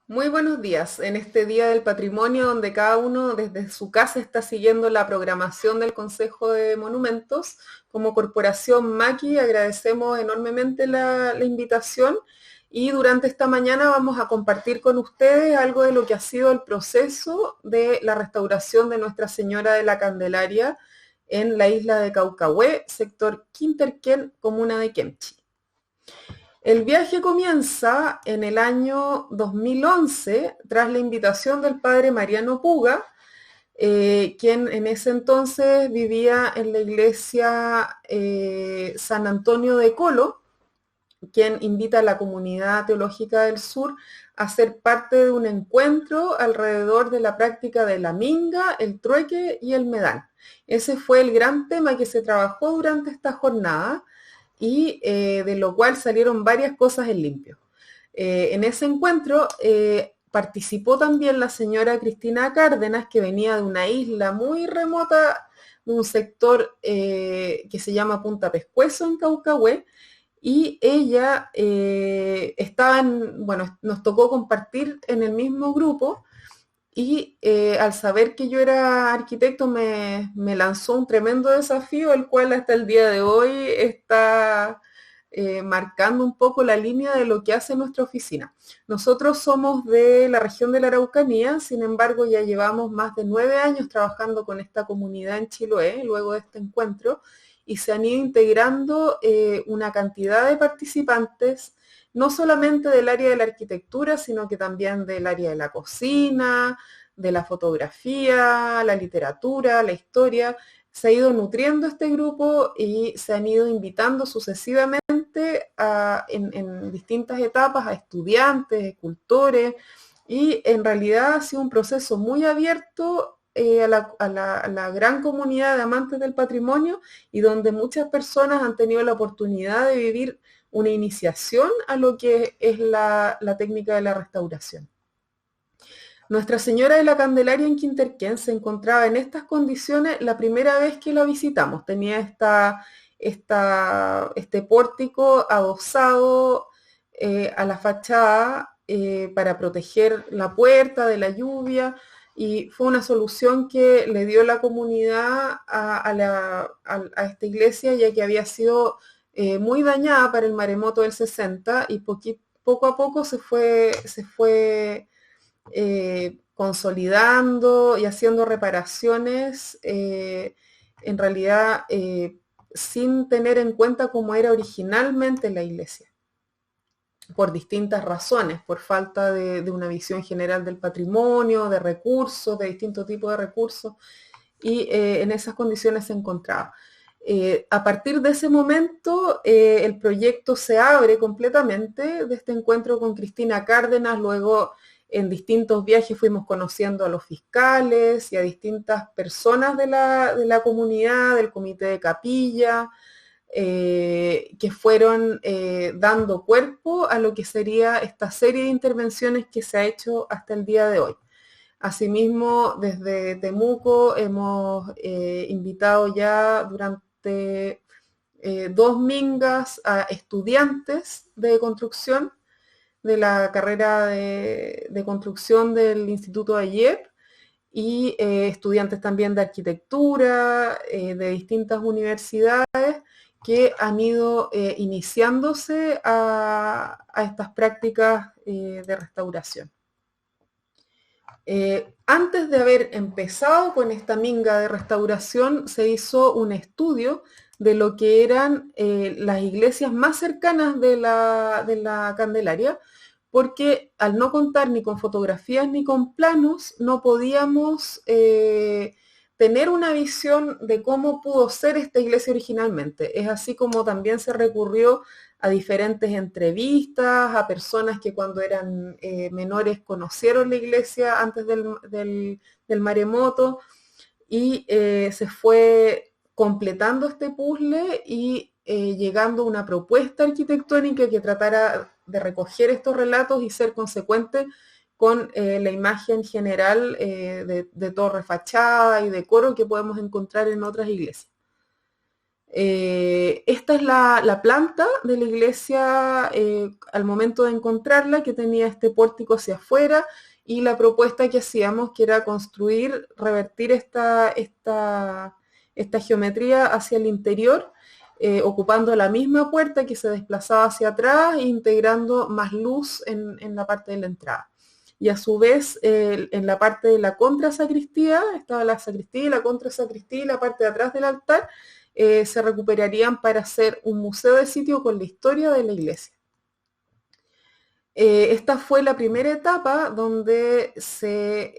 Muy buenos días. En este Día del Patrimonio, donde cada uno desde su casa está siguiendo la programación del Consejo de Monumentos, como Corporación Maki agradecemos enormemente la invitación y durante esta mañana vamos a compartir con ustedes algo de lo que ha sido el proceso de la restauración de Nuestra Señora de la Candelaria en la isla de Caucahué, sector Quinterquén, comuna de Kemchi. El viaje comienza en el año 2011 tras la invitación del padre Mariano Puga, quien en ese entonces vivía en la iglesia San Antonio de Colo, quien invita a la comunidad teológica del sur a ser parte de un encuentro alrededor de la práctica de la minga, el trueque y el medán. Ese fue el gran tema que se trabajó durante esta jornada y de lo cual salieron varias cosas en limpio. En ese encuentro participó también la señora Cristina Cárdenas, que venía de una isla muy remota, de un sector que se llama Punta Pescuezo en Caucahué, y ella bueno, nos tocó compartir en el mismo grupo y al saber que yo era arquitecto me lanzó un tremendo desafío, el cual hasta el día de hoy está marcando un poco la línea de lo que hace nuestra oficina. Nosotros somos de la región de la Araucanía, sin embargo ya llevamos más de 9 años trabajando con esta comunidad en Chiloé, luego de este encuentro, y se han ido integrando una cantidad de participantes no solamente del área de la arquitectura, sino que también del área de la cocina, de la fotografía, la literatura, la historia. Se ha ido nutriendo este grupo y se han ido invitando sucesivamente en distintas etapas a estudiantes, escultores, y en realidad ha sido un proceso muy abierto a la gran comunidad de amantes del patrimonio y donde muchas personas han tenido la oportunidad de vivir una iniciación a lo que es la técnica de la restauración. Nuestra Señora de la Candelaria en Quinterquén se encontraba en estas condiciones la primera vez que la visitamos. Tenía este pórtico adosado a la fachada para proteger la puerta de la lluvia, y fue una solución que le dio la comunidad a esta iglesia, ya que había sido muy dañada para el maremoto del 60 y poco a poco se fue consolidando y haciendo reparaciones, en realidad sin tener en cuenta cómo era originalmente la iglesia, por distintas razones, por falta de una visión general del patrimonio, de recursos, de distintos tipos de recursos, y en esas condiciones se encontraba. A partir de ese momento, el proyecto se abre completamente de este encuentro con Cristina Cárdenas. Luego, en distintos viajes fuimos conociendo a los fiscales y a distintas personas de la comunidad, del comité de capilla, que fueron dando cuerpo a lo que sería esta serie de intervenciones que se ha hecho hasta el día de hoy. Asimismo, desde Temuco hemos invitado ya durante 2 mingas a estudiantes de construcción de la carrera de construcción del Instituto de Ayer, y estudiantes también de arquitectura, de distintas universidades, que han ido iniciándose a estas prácticas de restauración. Antes de haber empezado con esta minga de restauración, se hizo un estudio de lo que eran las iglesias más cercanas de la Candelaria, porque al no contar ni con fotografías ni con planos, no podíamos tener una visión de cómo pudo ser esta iglesia originalmente. Es así como también se recurrió a diferentes entrevistas, a personas que cuando eran menores conocieron la iglesia antes del maremoto, y se fue completando este puzzle y llegando a una propuesta arquitectónica que tratara de recoger estos relatos y ser consecuente con la imagen general de torre fachada y de coro que podemos encontrar en otras iglesias. Esta es la planta de la iglesia al momento de encontrarla, que tenía este pórtico hacia afuera, y la propuesta que hacíamos, que era construir, revertir esta geometría hacia el interior, ocupando la misma puerta que se desplazaba hacia atrás e integrando más luz en la parte de la entrada. Y a su vez, en la parte de la contrasacristía, estaba la sacristía y la contrasacristía y la parte de atrás del altar, se recuperarían para hacer un museo de sitio con la historia de la iglesia. Esta fue la primera etapa donde se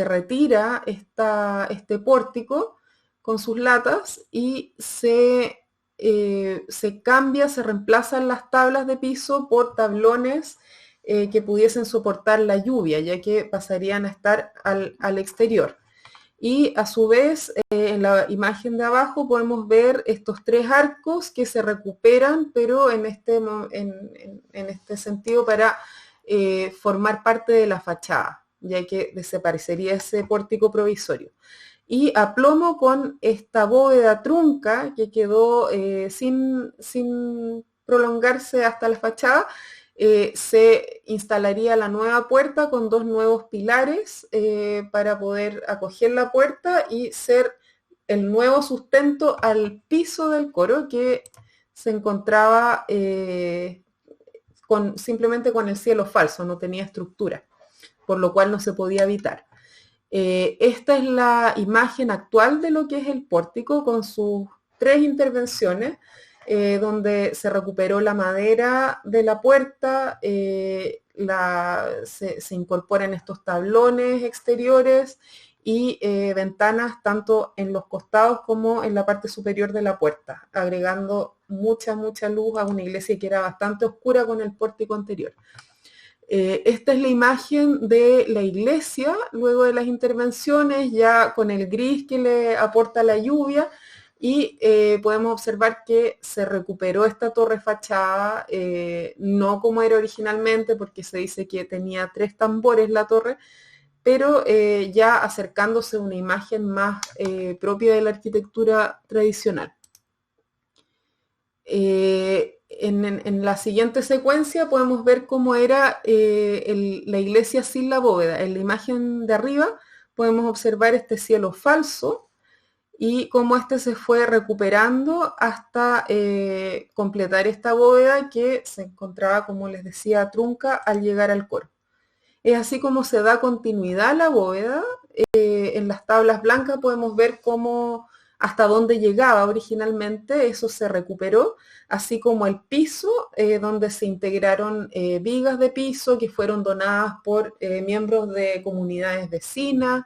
retira este pórtico con sus latas y se cambia, se reemplazan las tablas de piso por tablones que pudiesen soportar la lluvia, ya que pasarían a estar al exterior. Y a su vez, en la imagen de abajo podemos ver estos 3 arcos que se recuperan, pero en este sentido para formar parte de la fachada, ya que desaparecería ese pórtico provisorio. Y a plomo con esta bóveda trunca que quedó sin prolongarse hasta la fachada, se instalaría la nueva puerta con 2 nuevos pilares para poder acoger la puerta y ser el nuevo sustento al piso del coro, que se encontraba simplemente con el cielo falso, no tenía estructura, por lo cual no se podía habitar. Esta es la imagen actual de lo que es el pórtico, con sus 3 intervenciones, donde se recuperó la madera de la puerta, se incorporan estos tablones exteriores y ventanas tanto en los costados como en la parte superior de la puerta, agregando mucha luz a una iglesia que era bastante oscura con el pórtico anterior. Esta es la imagen de la iglesia luego de las intervenciones, ya con el gris que le aporta la lluvia, y podemos observar que se recuperó esta torre fachada, no como era originalmente, porque se dice que tenía 3 tambores la torre, pero ya acercándose a una imagen más propia de la arquitectura tradicional. En la siguiente secuencia podemos ver cómo era la iglesia sin la bóveda. En la imagen de arriba podemos observar este cielo falso y cómo este se fue recuperando hasta completar esta bóveda que se encontraba, como les decía, trunca al llegar al coro. Es así como se da continuidad a la bóveda. En las tablas blancas podemos ver cómo hasta dónde llegaba originalmente, eso se recuperó, así como el piso, donde se integraron vigas de piso que fueron donadas por miembros de comunidades vecinas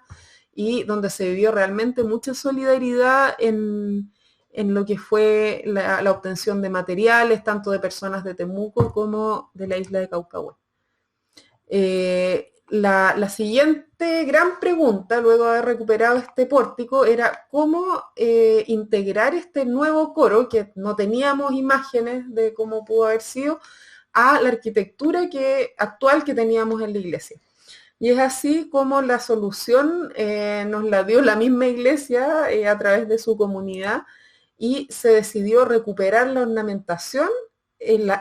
y donde se vivió realmente mucha solidaridad en lo que fue la obtención de materiales, tanto de personas de Temuco como de la isla de Caucahué. La siguiente gran pregunta, luego de haber recuperado este pórtico, era cómo integrar este nuevo coro, que no teníamos imágenes de cómo pudo haber sido, a la arquitectura actual que teníamos en la iglesia. Y es así como la solución nos la dio la misma iglesia a través de su comunidad, y se decidió recuperar la ornamentación,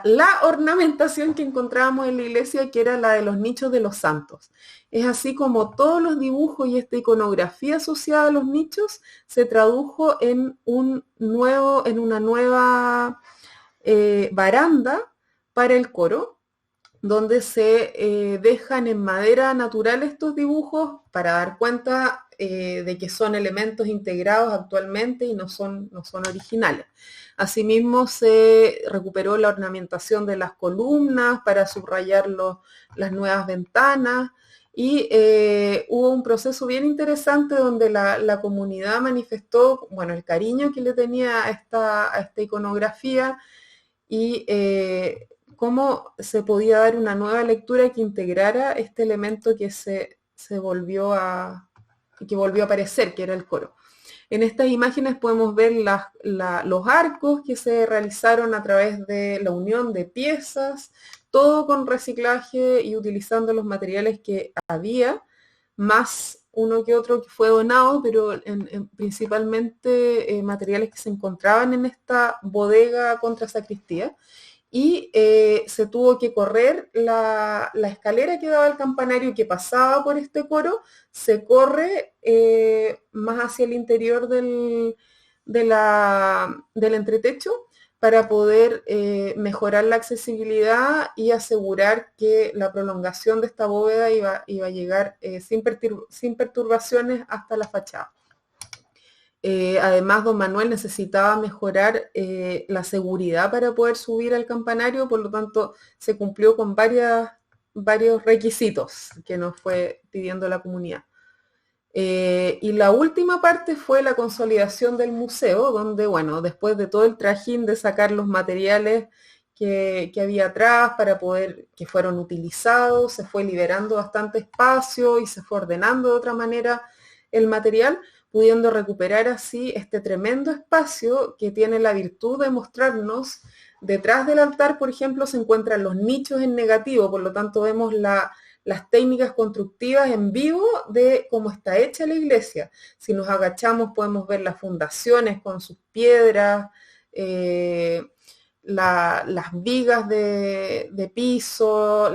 la ornamentación que encontrábamos en la iglesia, que era la de los nichos de los santos. Es así como todos los dibujos y esta iconografía asociada a los nichos se tradujo en una nueva baranda para el coro, donde se dejan en madera natural estos dibujos para dar cuenta de que son elementos integrados actualmente y no son originales. Asimismo, se recuperó la ornamentación de las columnas para subrayar las nuevas ventanas, y hubo un proceso bien interesante donde la comunidad manifestó, bueno, el cariño que le tenía a esta iconografía, y cómo se podía dar una nueva lectura que integrara este elemento que volvió a aparecer, que era el coro. En estas imágenes podemos ver los arcos que se realizaron a través de la unión de piezas, todo con reciclaje y utilizando los materiales que había, más uno que otro que fue donado, pero principalmente materiales que se encontraban en esta bodega contra sacristía. Y se tuvo que correr la escalera que daba al campanario que pasaba por este coro, se corre más hacia el interior del entretecho para poder mejorar la accesibilidad y asegurar que la prolongación de esta bóveda iba a llegar sin perturbaciones hasta la fachada. Además, don Manuel necesitaba mejorar la seguridad para poder subir al campanario, por lo tanto se cumplió con varios requisitos que nos fue pidiendo la comunidad. Y la última parte fue la consolidación del museo, donde, bueno, después de todo el trajín de sacar los materiales que había atrás para poder que fueron utilizados, se fue liberando bastante espacio y se fue ordenando de otra manera el material, pudiendo recuperar así este tremendo espacio que tiene la virtud de mostrarnos. Detrás del altar, por ejemplo, se encuentran los nichos en negativo, por lo tanto vemos las técnicas constructivas en vivo de cómo está hecha la iglesia. Si nos agachamos podemos ver las fundaciones con sus piedras, las vigas de piso,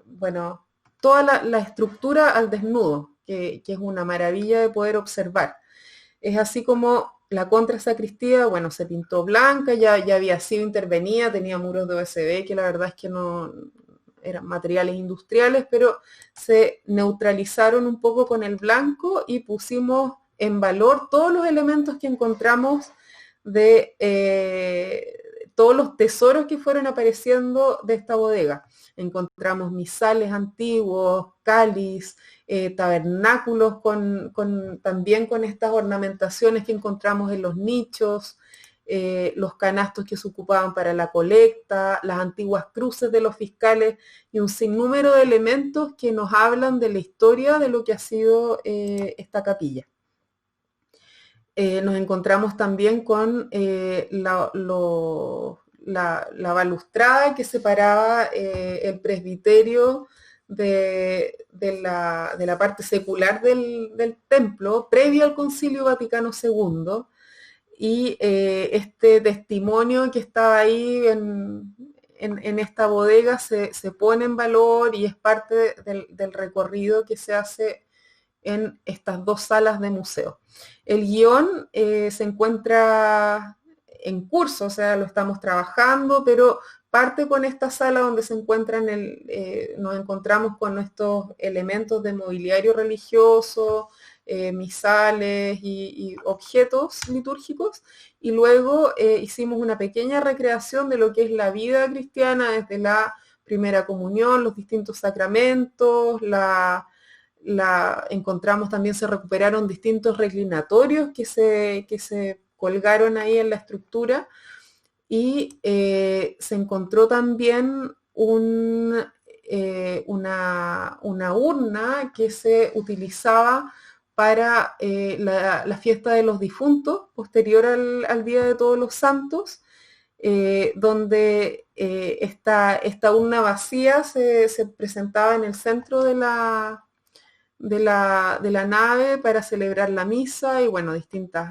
bueno, toda la estructura al desnudo, que es una maravilla de poder observar. Es así como la contrasacristía, bueno, se pintó blanca, ya había sido intervenida, tenía muros de OSB, que la verdad es que no eran materiales industriales, pero se neutralizaron un poco con el blanco y pusimos en valor todos los elementos que encontramos de todos los tesoros que fueron apareciendo de esta bodega. Encontramos misales antiguos, cáliz, tabernáculos también con estas ornamentaciones que encontramos en los nichos, los canastos que se ocupaban para la colecta, las antiguas cruces de los fiscales y un sinnúmero de elementos que nos hablan de la historia de lo que ha sido esta capilla. Nos encontramos también con la balustrada que separaba el presbiterio de la parte secular del templo previo al Concilio Vaticano II, y este testimonio que estaba ahí en esta bodega se pone en valor y es parte del recorrido que se hace en estas dos salas de museo. El guión se encuentra en curso, o sea, lo estamos trabajando, pero parte con esta sala donde se encuentran, nos encontramos con estos elementos de mobiliario religioso, misales y objetos litúrgicos, y luego hicimos una pequeña recreación de lo que es la vida cristiana desde la primera comunión, los distintos sacramentos, encontramos también, se recuperaron distintos reclinatorios que se colgaron ahí en la estructura, y se encontró también una urna que se utilizaba para la fiesta de los difuntos, posterior al Día de Todos los Santos, donde esta urna vacía se presentaba en el centro de la nave para celebrar la misa, y bueno,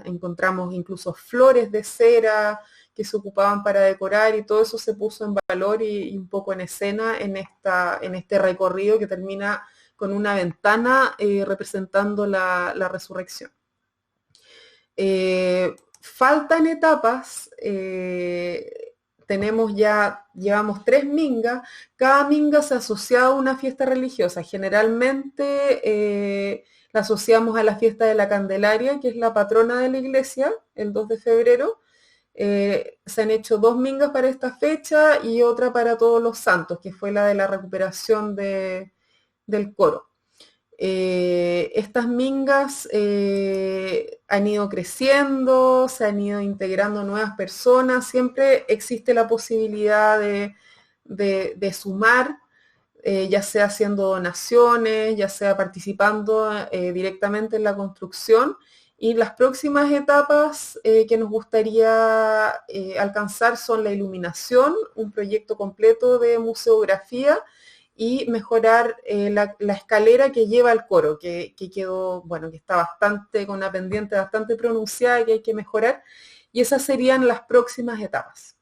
encontramos incluso flores de cera que se ocupaban para decorar, y todo eso se puso en valor y un poco en escena en este recorrido que termina con una ventana representando la resurrección. Faltan etapas. Llevamos 3 mingas, cada minga se asocia a una fiesta religiosa. Generalmente la asociamos a la fiesta de la Candelaria, que es la patrona de la iglesia, el 2 de febrero. Se han hecho 2 mingas para esta fecha y otra para Todos los Santos, que fue la de la recuperación del coro. Estas mingas han ido creciendo, se han ido integrando nuevas personas, siempre existe la posibilidad de sumar, ya sea haciendo donaciones, ya sea participando directamente en la construcción, y las próximas etapas que nos gustaría alcanzar son la iluminación, un proyecto completo de museografía, y mejorar la escalera que lleva al coro, que quedó, bueno, que está bastante, con una pendiente bastante pronunciada que hay que mejorar, y esas serían las próximas etapas.